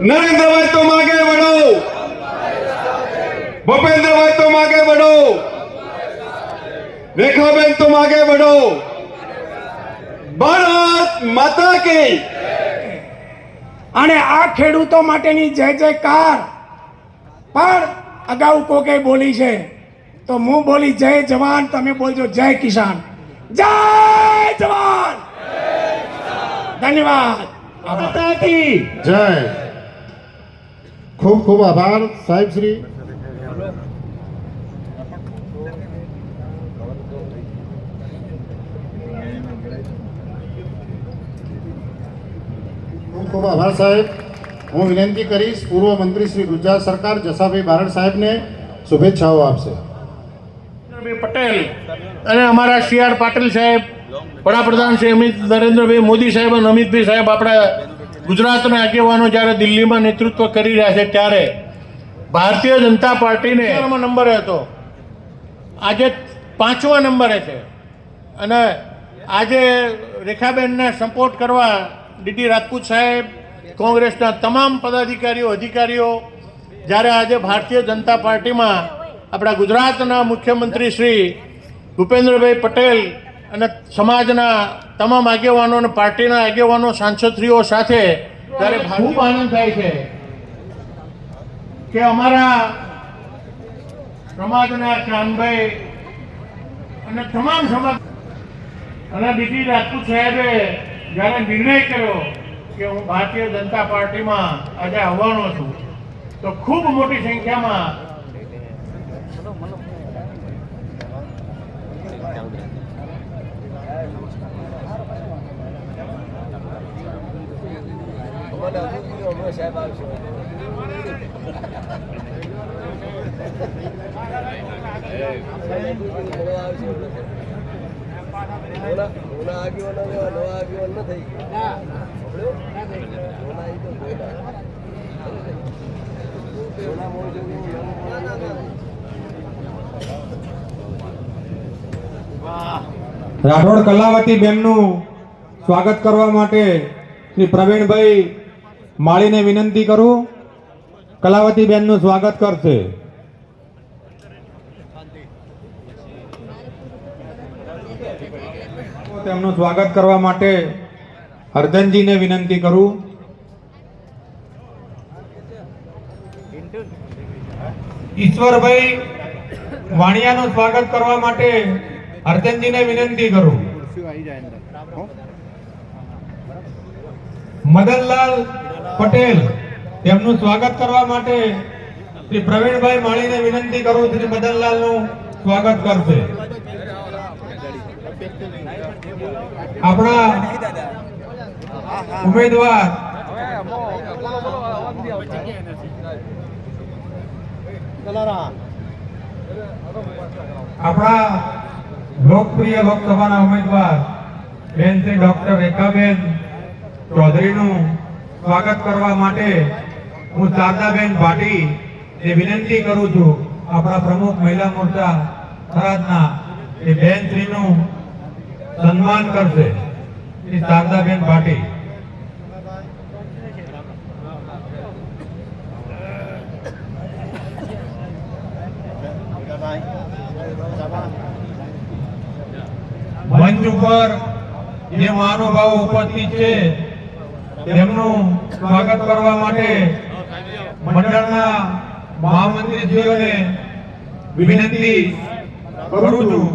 नरेंद्रभाई तुम आगे बढ़ो, भूपेंद्रभाई तुम आगे बढ़ो, रेखाबेन तुम आगे बढ़ो। भारत माता की। અને આ ખેડૂતો માટેની જય જયકાર પણ અગાઉ કોકે બોલી છે તો હું બોલી જય જવાન, તમે બોલજો જય કિસાન, જય જવાન, ધન્યવાદ। માતા કી જય। ખૂબ ખૂબ આભાર સાહેબ શ્રી। ખૂબ ખૂબ આભાર સાહેબ। હું વિનંતી કરીશ પૂર્વ મંત્રી શ્રી ગુજરાત સરકાર જસાભાઈ બારડ સાહેબને શુભેચ્છાઓ આપશે। પટેલ અને અમારા CR પાટીલ સાહેબ, વડાપ્રધાન શ્રી નરેન્દ્રભાઈ મોદી સાહેબ અને અમિતભાઈ સાહેબ આપણા ગુજરાતના આગેવાનો જ્યારે દિલ્હીમાં નેતૃત્વ કરી રહ્યા છે ત્યારે ભારતીય જનતા પાર્ટીને નંબરે હતો, આજે 5મા નંબરે છે અને આજે રેખાબેનને સપોર્ટ કરવા ડીટી રાજપૂત સાહેબ, કોંગ્રેસના તમામ પદાધિકારીઓ અધિકારીઓ જ્યારે આજે ભારતીય જનતા પાર્ટીમાં આપણા ગુજરાતના મુખ્યમંત્રી શ્રી ભૂપેન્દ્રભાઈ પટેલ અને સમાજના તમામ આગેવાનો અને પાર્ટીના આગેવાનો સાંસદશ્રીઓ સાથે ત્યારે ખૂબ આનંદ થાય છે કે અમારા સમાજના કાનભાઈ અને તમામ સમાજ અને ડીટી રાજપૂત સાહેબે જ્યારે નિર્ણય કર્યો કે હું ભારતીય જનતા પાર્ટીમાં આજે આવવાનો છું તો ખૂબ મોટી સંખ્યામાં રાઠોડ કલાવતી બેનનું સ્વાગત કરવા માટે શ્રી પ્રવીણભાઈ માળીને વિનંતી કરું, કલાવતી બેનનું સ્વાગત કરશે। તેમનું સ્વાગત કરવા માટે હરધનજીને વિનંતી કરું। ઈશ્વરભાઈ વાણિયાનું સ્વાગત કરવા માટે હરધનજીને વિનંતી કરું। મદનલાલ પટેલ તેમનું સ્વાગત કરવા માટે શ્રી પ્રવીણભાઈ માળીને વિનંતી કરું, શ્રી મદનલાલનું સ્વાગત કરશે। આપણા ઉમેદવાર આપણા લોકપ્રિય લોકસભાના ઉમેદવાર બેન શ્રી ડોક્ટર રેખાબેન ચૌધરીનું સ્વાગત કરવા માટે હું શારદાબેન ભાટી એ વિનંતી કરું છું, આપણા પ્રમુખ મહિલા મોરચા થરાદના એ બેન શ્રીનું સન્માન કરશે શ્રી શારદાબેન ભાટી। મંચ ઉપર જે મહાનુભાવો ઉપસ્થિત છે તેમનું સ્વાગત કરવા માટે મંડળના મહામંત્રીશ્રીઓને વિનંતી કરું છું।